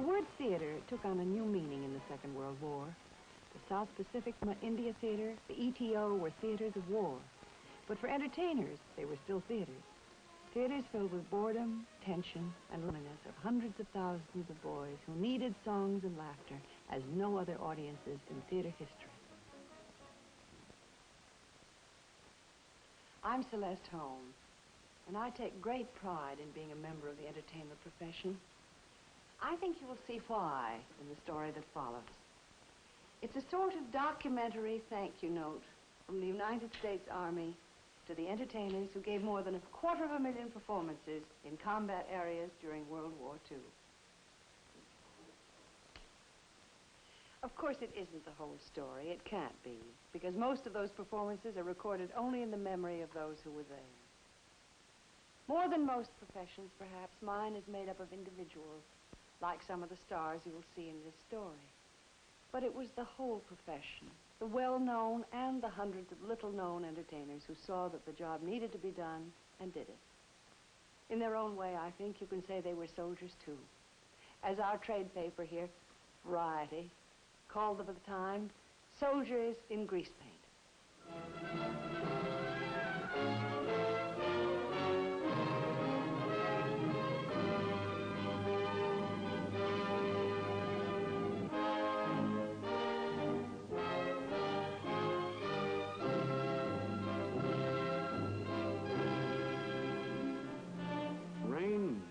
word theater took on a new meaning in the Second World War. The South Pacific India Theater, the ETO were theaters of war. But for entertainers, they were still theaters. Theaters filled with boredom, tension, and loneliness of hundreds of thousands of boys who needed songs and laughter as no other audiences in theater history. I'm Celeste Holmes, and I take great pride in being a member of the entertainment profession. I think you will see why in the story that follows. It's a sort of documentary thank you note from the United States Army to the entertainers who gave more than 250,000 performances in combat areas during World War II. Of course, it isn't the whole story. It can't be, because most of those performances are recorded only in the memory of those who were there. More than most professions, perhaps, mine is made up of individuals, like some of the stars you will see in this story. But it was the whole profession, the well-known and the hundreds of little-known entertainers who saw that the job needed to be done and did it. In their own way, I think you can say they were soldiers, too. As our trade paper here, Variety, called them at the time, soldiers in grease paint.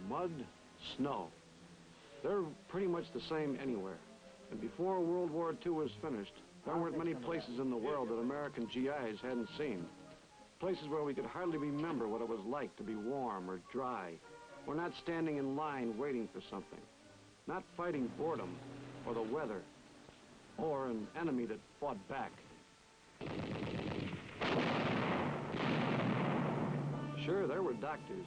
Mud, snow. They're pretty much the same anywhere. And before World War II was finished, there weren't many places in the world that American GIs hadn't seen. Places where we could hardly remember what it was like to be warm or dry, or not standing in line waiting for something, not fighting boredom or the weather, or an enemy that fought back. Sure, there were doctors,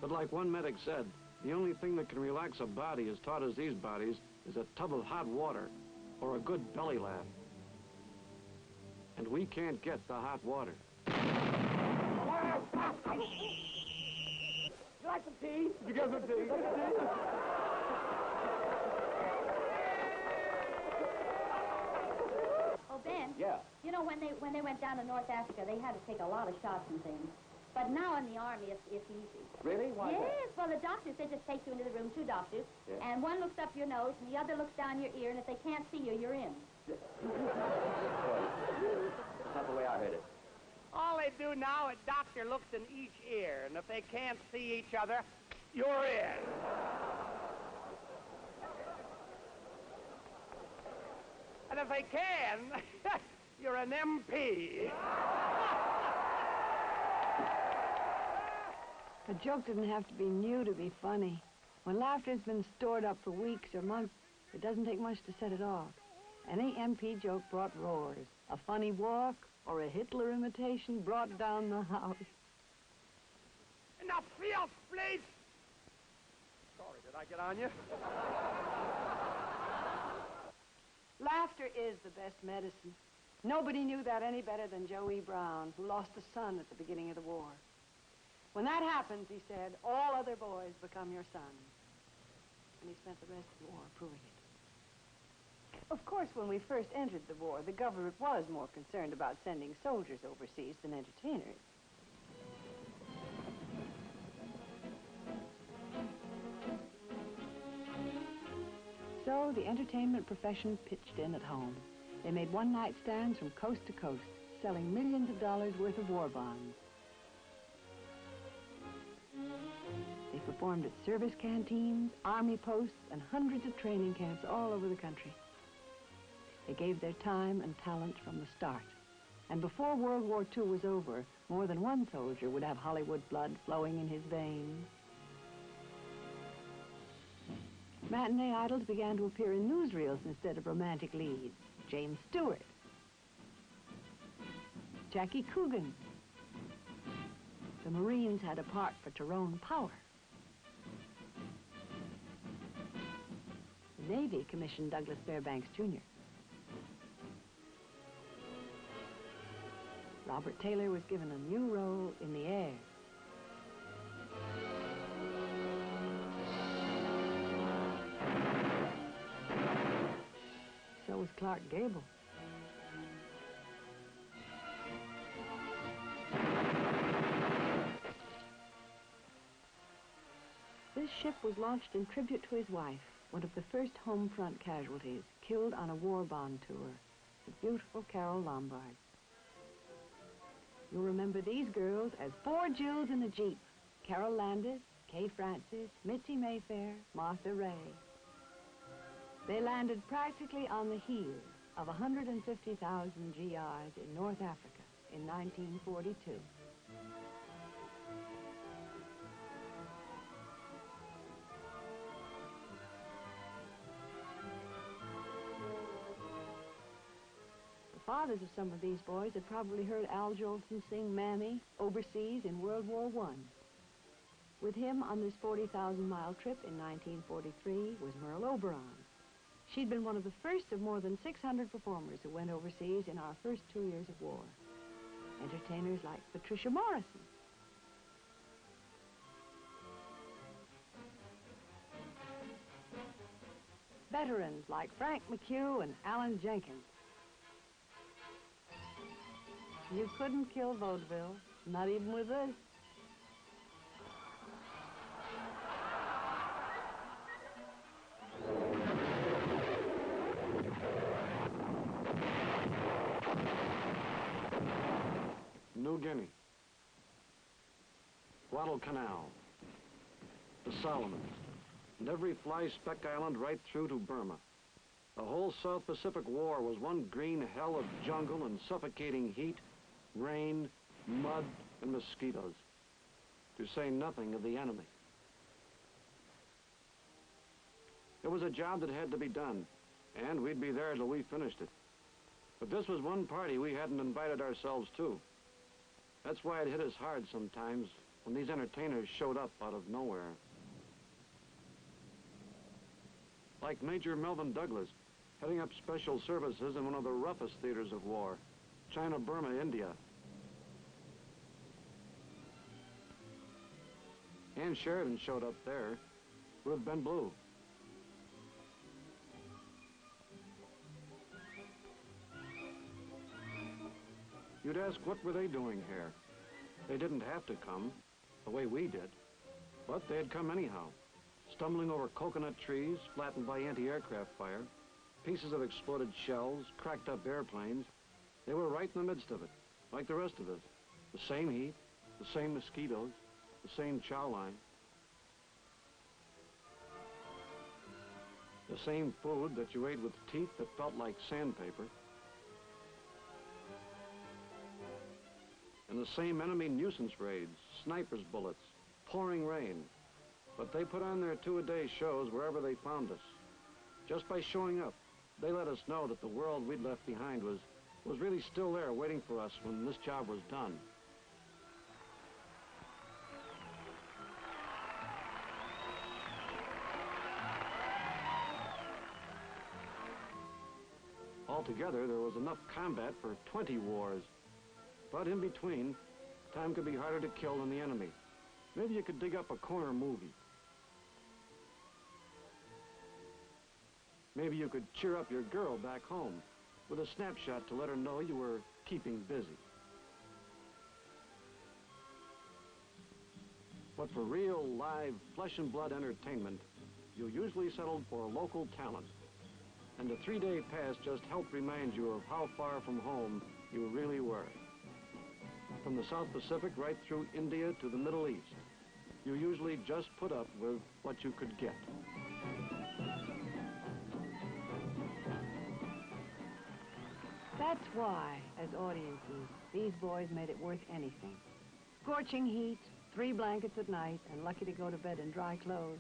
but like one medic said, the only thing that can relax a body as taut as these bodies is a tub of hot water or a good belly laugh. And we can't get the hot water. You like some tea? Did you get some tea? Oh, Ben? Yeah. You know, when they went down to North Africa, they had to take a lot of shots and things. But now in the Army, it's easy. Really? Why? Yes, well, the doctors, they just take you into the room, 2 doctors, yes. And one looks up your nose, and the other looks down your ear, and if they can't see you, you're in. That's not the way I heard it. All they do now, a doctor looks in each ear, and if they can't see each other, you're in. And if they can, you're an MP. A joke didn't have to be new to be funny. When laughter's been stored up for weeks or months, it doesn't take much to set it off. Any MP joke brought roars. A funny walk or a Hitler imitation brought down the house. Enough field, please. Sorry, did I get on you? Laughter is the best medicine. Nobody knew that any better than Joe E. Brown, who lost a son at the beginning of the war. When that happens, he said, all other boys become your sons. And he spent the rest of the war proving it. Of course, when we first entered the war, the government was more concerned about sending soldiers overseas than entertainers. So the entertainment profession pitched in at home. They made one-night stands from coast to coast, selling millions of dollars worth of war bonds. They performed at service canteens, army posts, and hundreds of training camps all over the country. They gave their time and talent from the start. And before World War II was over, more than one soldier would have Hollywood blood flowing in his veins. Matinee idols began to appear in newsreels instead of romantic leads. James Stewart, Jackie Coogan. The Marines had a part for Tyrone Power. The Navy commissioned Douglas Fairbanks, Jr. Robert Taylor was given a new role in the air. Clark Gable. This ship was launched in tribute to his wife, one of the first home front casualties, killed on a war bond tour, the beautiful Carol Lombard. You'll remember these girls as 4 Jills in a Jeep: Carol Landis, Kay Francis, Mitzi Mayfair, Martha Ray. They landed practically on the heels of 150,000 GIs in North Africa in 1942. The fathers of some of these boys had probably heard Al Jolson sing Mammy overseas in World War I. With him on this 40,000-mile trip in 1943 was Merle Oberon. She'd been one of the first of more than 600 performers who went overseas in our first 2 years of war. Entertainers like Patricia Morrison. Veterans like Frank McHugh and Alan Jenkins. You couldn't kill vaudeville, not even with this. New Guinea, Guadalcanal, the Solomons, and every fly-speck island right through to Burma. The whole South Pacific War was one green hell of jungle and suffocating heat, rain, mud, and mosquitoes, to say nothing of the enemy. It was a job that had to be done, and we'd be there till we finished it. But this was one party we hadn't invited ourselves to. That's why it hit us hard sometimes when these entertainers showed up out of nowhere. Like Major Melvin Douglas, heading up special services in one of the roughest theaters of war, China, Burma, India. Ann Sheridan showed up there with Ben Blue. You'd ask, what were they doing here? They didn't have to come, the way we did, but they had come anyhow, stumbling over coconut trees flattened by anti-aircraft fire, pieces of exploded shells, cracked up airplanes. They were right in the midst of it, like the rest of us. The same heat, the same mosquitoes, the same chow line. The same food that you ate with teeth that felt like sandpaper. And the same enemy nuisance raids, snipers' bullets, pouring rain. But they put on their 2-a-day shows wherever they found us. Just by showing up, they let us know that the world we'd left behind was really still there waiting for us when this job was done. Altogether, there was enough combat for 20 wars. But in between, time could be harder to kill than the enemy. Maybe you could dig up a corner movie. Maybe you could cheer up your girl back home with a snapshot to let her know you were keeping busy. But for real, live, flesh and blood entertainment, you usually settled for local talent. And the 3-day pass just helped remind you of how far from home you really were. From the South Pacific right through India to the Middle East, you usually just put up with what you could get. That's why, as audiences, these boys made it worth anything. Scorching heat, 3 blankets at night, and lucky to go to bed in dry clothes.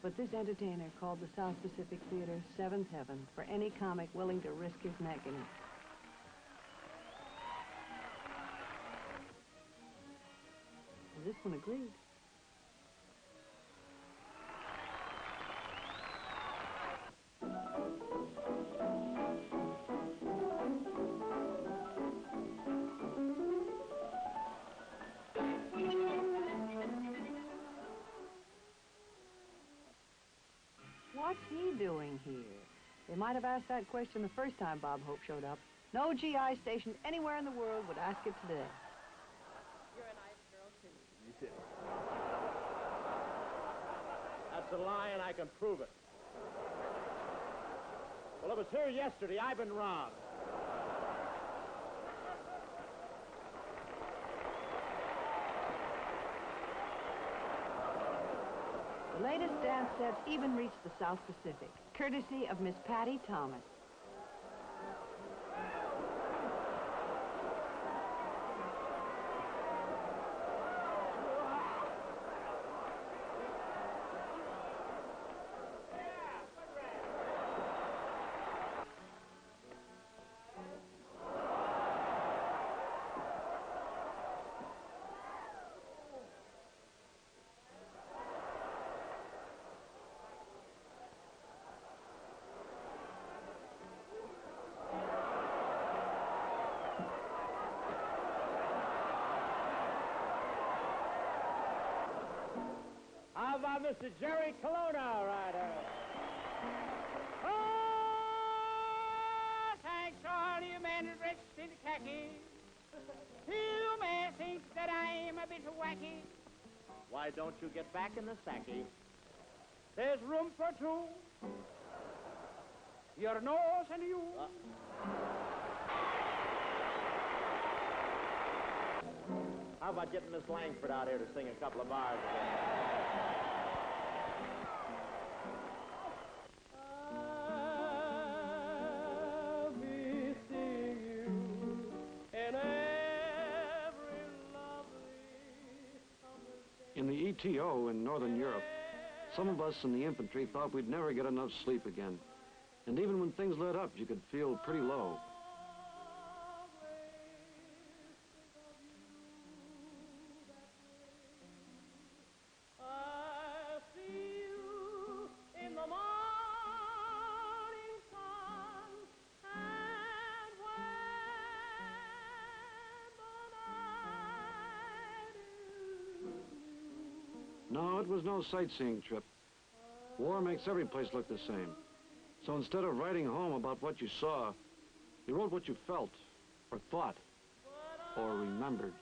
But this entertainer called the South Pacific Theater Seventh Heaven for any comic willing to risk his neck in it. Well, this one agreed. What's he doing here? They might have asked that question the first time Bob Hope showed up. No GI station anywhere in the world would ask it today. You're a nice girl, too. You too. That's a lie, and I can prove it. Well, it was here yesterday. I've been robbed. The latest dance sets even reached the South Pacific, courtesy of Miss Patty Thomas. How about Mr. Jerry Colonna, right here? Oh, thanks all you men dressed in khaki. You may think that I'm a bit wacky. Why don't you get back in the sacky? There's room for two. Your nose and you. How about getting Miss Langford out here to sing a couple of bars again? I'll be seeing you in every lovely summer day. In the ETO in Northern Europe, some of us in the infantry thought we'd never get enough sleep again. And even when things let up, you could feel pretty low. I see you in the morning sun, and when the night is new. No, it was no sightseeing trip. War makes every place look the same. So instead of writing home about what you saw, you wrote what you felt, or thought, or remembered.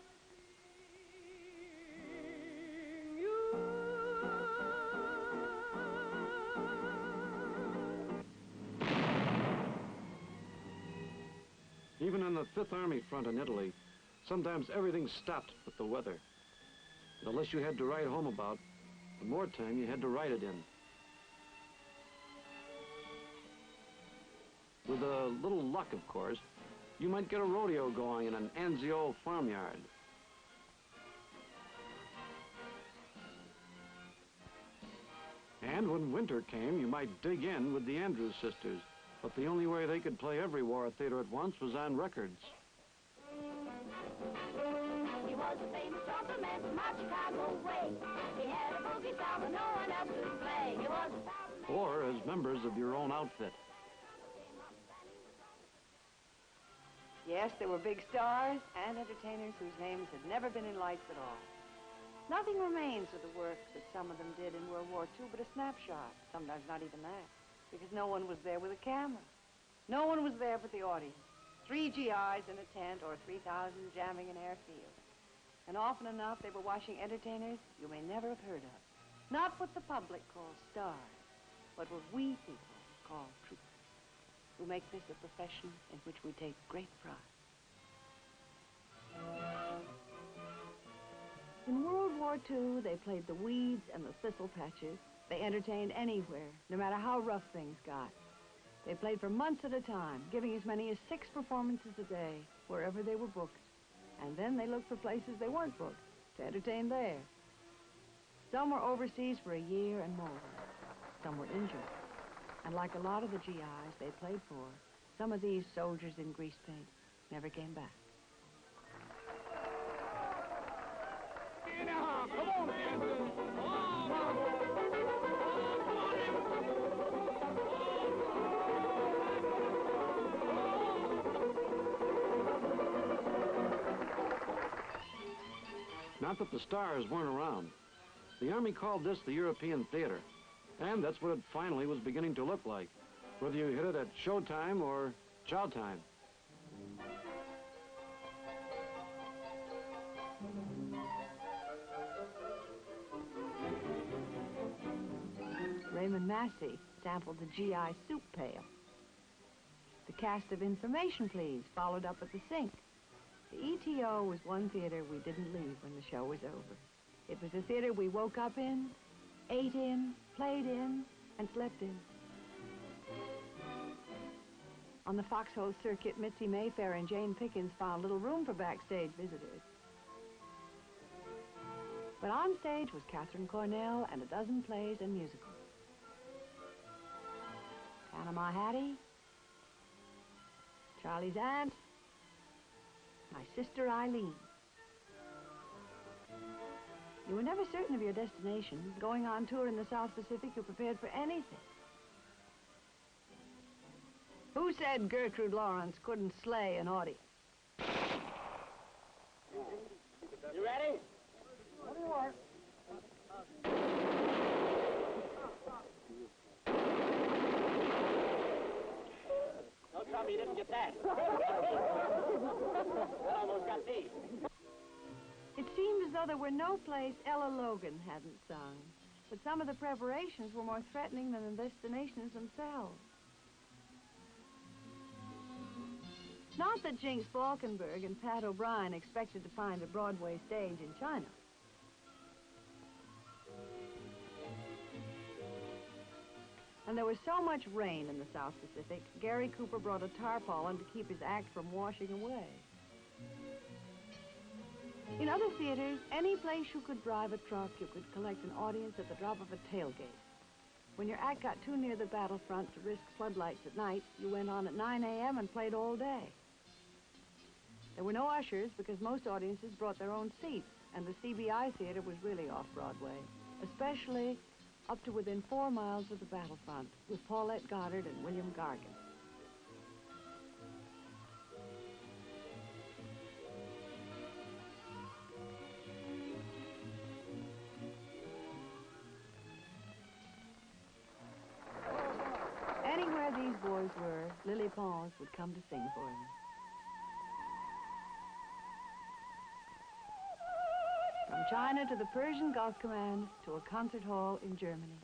Even on the Fifth Army front in Italy, sometimes everything stopped but the weather. And unless you had to write home about, the more time you had to write it in. With a little luck, of course, you might get a rodeo going in an Anzio farmyard. And when winter came, you might dig in with the Andrews sisters. But the only way they could play every war theater at once was on records. He was a famous trumpet man from my Chicago way. He had a boogie style that no one else could play. He was a thousand... Or as members of your own outfit. Yes, there were big stars and entertainers whose names had never been in lights at all. Nothing remains of the work that some of them did in World War II but a snapshot, sometimes not even that, because no one was there with a camera. No one was there but the audience. 3 GIs in a tent or 3,000 jamming in airfields. And often enough, they were watching entertainers you may never have heard of. Not what the public calls stars, but what we people call troopers, who make this a profession in which we take great pride. In World War II, they played the weeds and the thistle patches. They entertained anywhere, no matter how rough things got. They played for months at a time, giving as many as 6 performances a day, wherever they were booked. And then they looked for places they weren't booked, to entertain there. Some were overseas for a year and more. Some were injured. And like a lot of the GIs they played for, some of these soldiers in grease paint never came back. Now, come on, Kansas. Not that the stars weren't around. The Army called this the European theater. And that's what it finally was beginning to look like. whether you hit it at showtime or chow time. Raymond Massey sampled the GI soup pail. The cast of Information Please followed up at the sink. The ETO was one theater we didn't leave when the show was over. It was a theater we woke up in, ate in, played in, and slept in. On the Foxhole circuit, Mitzi Mayfair and Jane Pickens found little room for backstage visitors. But on stage was Catherine Cornell and a dozen plays and musicals. Panama Hattie, Charlie's Aunt, My Sister Eileen. You were never certain of your destination. Going on tour in the South Pacific, you're prepared for anything. Who said Gertrude Lawrence couldn't slay an audience? You ready? What do you want? Don't tell me you didn't get that. That almost got me. It seemed as though there were no place Ella Logan hadn't sung, but some of the preparations were more threatening than the destinations themselves. Not that Jinx Falkenberg and Pat O'Brien expected to find a Broadway stage in China. And there was so much rain in the South Pacific, Gary Cooper brought a tarpaulin to keep his act from washing away. In other theaters, any place you could drive a truck, you could collect an audience at the drop of a tailgate. When your act got too near the battlefront to risk floodlights at night, you went on at 9 a.m. and played all day. There were no ushers because most audiences brought their own seats, and the CBI Theater was really off-Broadway, especially up to within 4 miles of the battlefront with Paulette Goddard and William Gargan. Anywhere these boys were, Lily Pons would come to sing for them. From China to the Persian Gulf Command to a concert hall in Germany.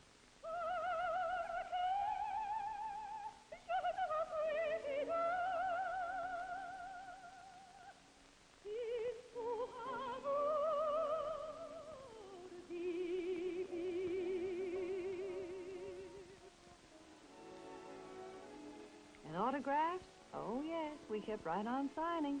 And autographs? Oh, yes, we kept right on signing.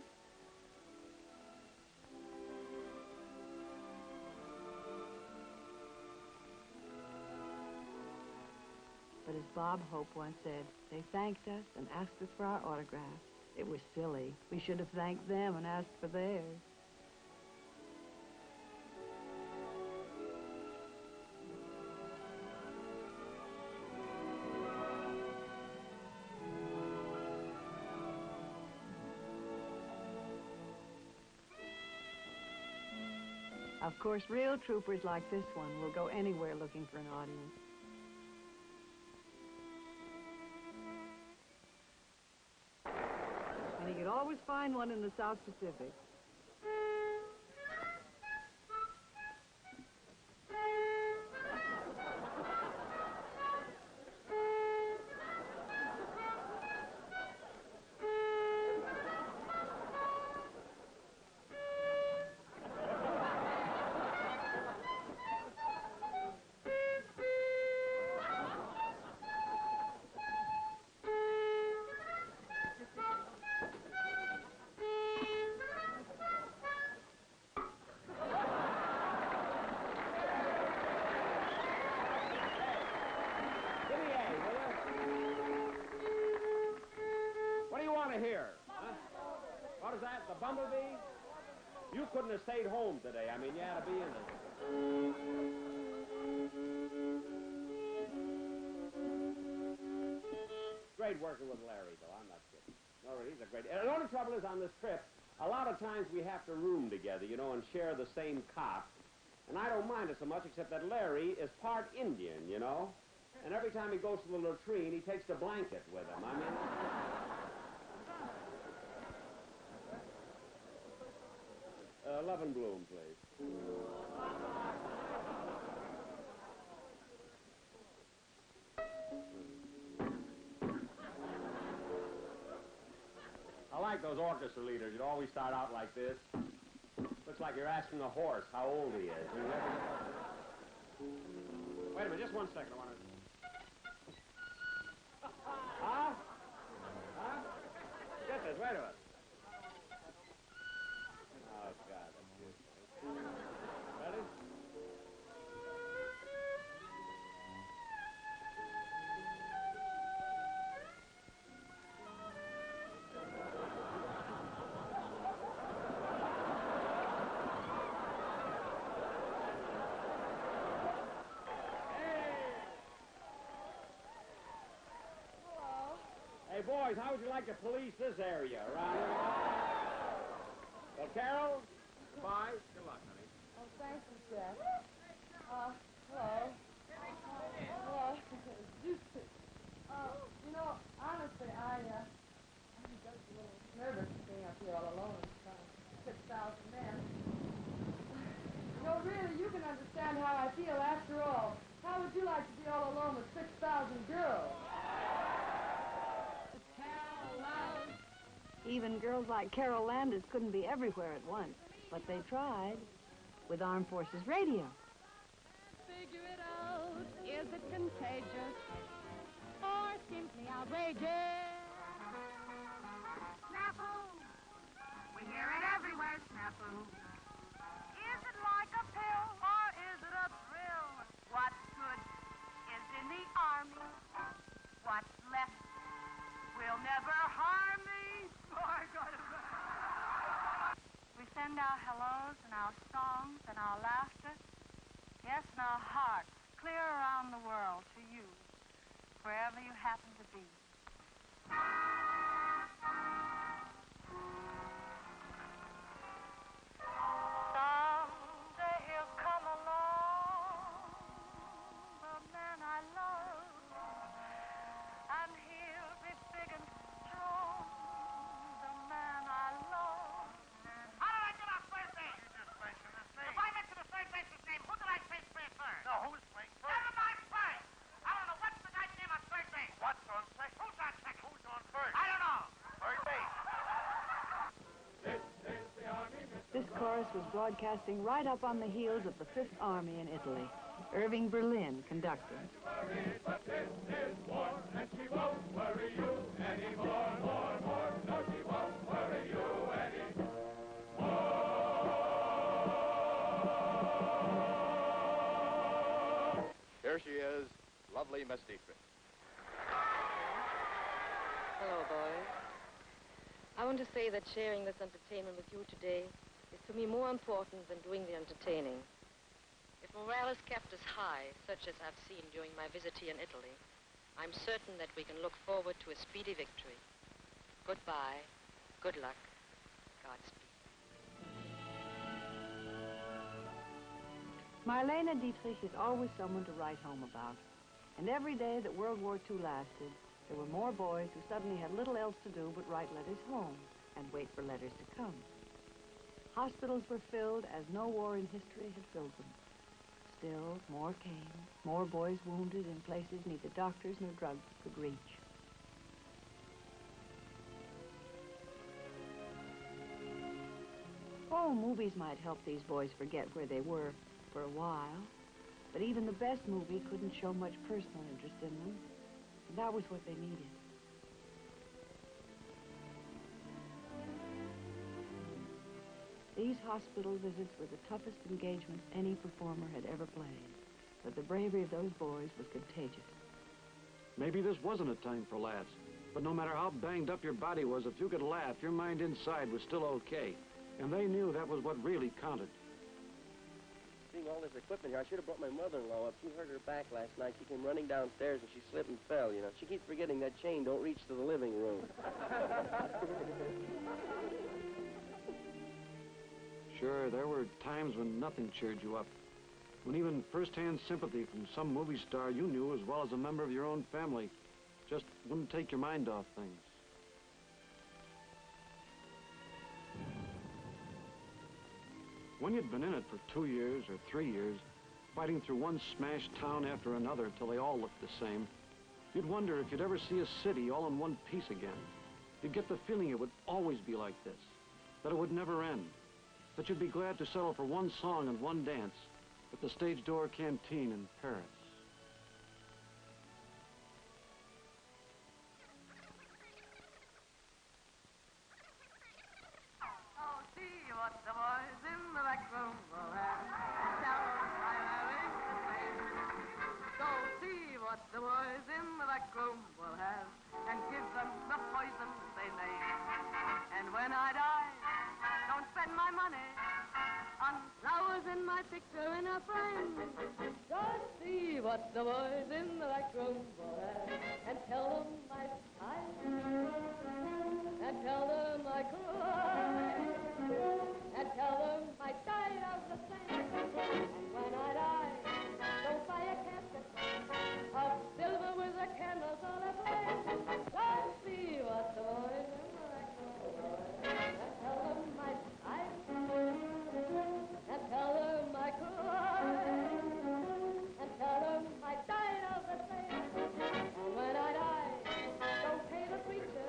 But as Bob Hope once said, they thanked us and asked us for our autographs. It was silly. We should have thanked them and asked for theirs. Of course, real troopers like this one will go anywhere looking for an audience. And he could always find one in the South Pacific. Here. Huh? What is that, the bumblebee? You couldn't have stayed home today. I mean, you had to be in it. Great working with Larry, though. I'm not kidding. No, really, he's a great... The only trouble is on this trip, a lot of times we have to room together, you know, and share the same cot. And I don't mind it so much, except that Larry is part Indian, you know. And every time he goes to the latrine, he takes the blanket with him. I mean... Love and Bloom, please. I like those orchestra leaders. You'd always start out like this. Looks like you're asking a horse how old he is. Wait a minute, just 1 second. I want to... Huh? Huh? Get this, wait a minute. Oh, God, that's beautiful. Ready? Hey, boys, how would you like to police this area around here? Well, Carol, goodbye. Good luck, honey. Oh, thank you, Jack. Hello. Hello. You know, honestly, I'm just a little nervous being up here all alone in front of 6,000 men. You know, really, you can understand how I feel after all. How would you like to be all alone with 6,000 girls? Even girls like Carol Landis couldn't be everywhere at once, but they tried with Armed Forces Radio. Figure it out. Is it contagious or simply outrageous? Snafu! We hear it everywhere, Snafu. Is it like a pill or is it a thrill? What's good is in the army. What's left will never harm me. We send our hellos and our songs and our laughter, yes, and our hearts clear around the world to you, wherever you happen to be. Someday he'll come along, the man I love, and he'll be big and strong, the man I love. How did I get off first base? You just mentioned his name. If I mention the third base's name, who did I say first? No, who's playing first? Never mind first. I don't know what's the guy's name on third base. What's on second? Who's on second? Who's on first? I don't know. Third base. This chorus was broadcasting right up on the heels of the Fifth Army in Italy. Irving Berlin conducting. But this is war, and she won't worry you anymore, more. No, she won't worry you anymore. Here she is, lovely Miss Dietrich. Hello, boys. I want to say that sharing this entertainment with you today is to me more important than doing the entertaining. If morale is kept as high, such as I've seen during my visit here in Italy, I'm certain that we can look forward to a speedy victory. Goodbye, good luck, Godspeed. Marlene Dietrich is always someone to write home about. And every day that World War II lasted, there were more boys who suddenly had little else to do but write letters home and wait for letters to come. Hospitals were filled as no war in history had filled them. Still, more came, more boys wounded in places neither doctors nor drugs could reach. Oh, movies might help these boys forget where they were for a while, but even the best movie couldn't show much personal interest in them, and that was what they needed. These hospital visits were the toughest engagements any performer had ever played, but the bravery of those boys was contagious. Maybe this wasn't a time for laughs, but no matter how banged up your body was, if you could laugh, your mind inside was still okay. And they knew that was what really counted. Seeing all this equipment here, I should have brought my mother-in-law up. She hurt her back last night. She came running downstairs and she slipped and fell, you know. She keeps forgetting that chain don't reach to the living room. Sure, there were times when nothing cheered you up. when even first-hand sympathy from some movie star you knew as well as a member of your own family just wouldn't take your mind off things. When you'd been in it for 2 years or 3 years, fighting through one smashed town after another till they all looked the same, you'd wonder if you'd ever see a city all in one piece again. You'd get the feeling it would always be like this, that it would never end, that you'd be glad to settle for one song and one dance at the Stage Door Canteen in Paris. Oh, see what the boys in the back room will have. Tell them I'm having the same. Go see what the boys in the back room will have, and give them the poison they name. And when I die, don't spend my money on flowers in my picture in a frame. Just see what the boys in the back room will have, and tell them I sigh, and tell them I cry, and tell them I died of the same. And when I die, don't buy a casket of silver with the candles all aflame. Just see what the boys in the back room will have, and tell them I sigh, and tell them I cry, and tell them I died of the same. And when I die, don't pay the preacher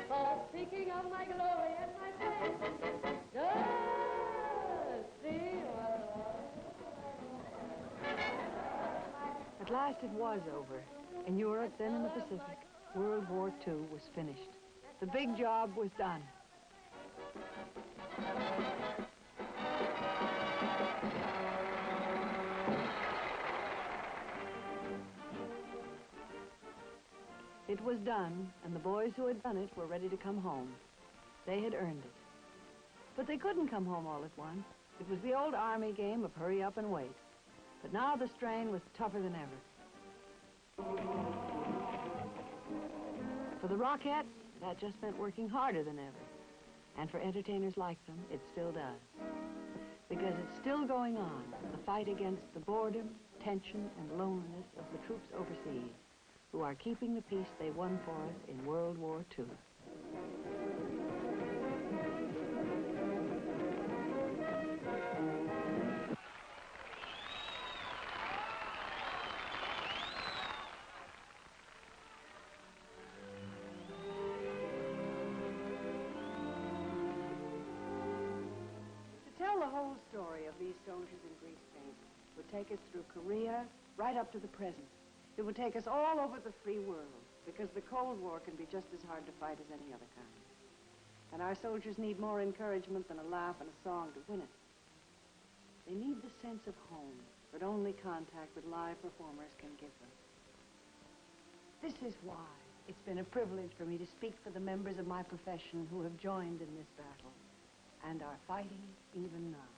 for speaking of my glory and my fame. Just see what. At last it was over. In Europe, then in the Pacific, World War II was finished. The big job was done. It was done, and the boys who had done it were ready to come home. They had earned it. But they couldn't come home all at once. It was the old Army game of hurry up and wait. But now the strain was tougher than ever. For the Rockettes, that just meant working harder than ever. And for entertainers like them, it still does. Because it's still going on, the fight against the boredom, tension, and loneliness of the troops overseas, who are keeping the peace they won for us in World War II. To tell the whole story of these soldiers in grease paint would take us through Korea right up to the present. It would take us all over the free world, because the Cold War can be just as hard to fight as any other kind. And our soldiers need more encouragement than a laugh and a song to win it. They need the sense of home that only contact with live performers can give them. This is why it's been a privilege for me to speak for the members of my profession who have joined in this battle and are fighting even now.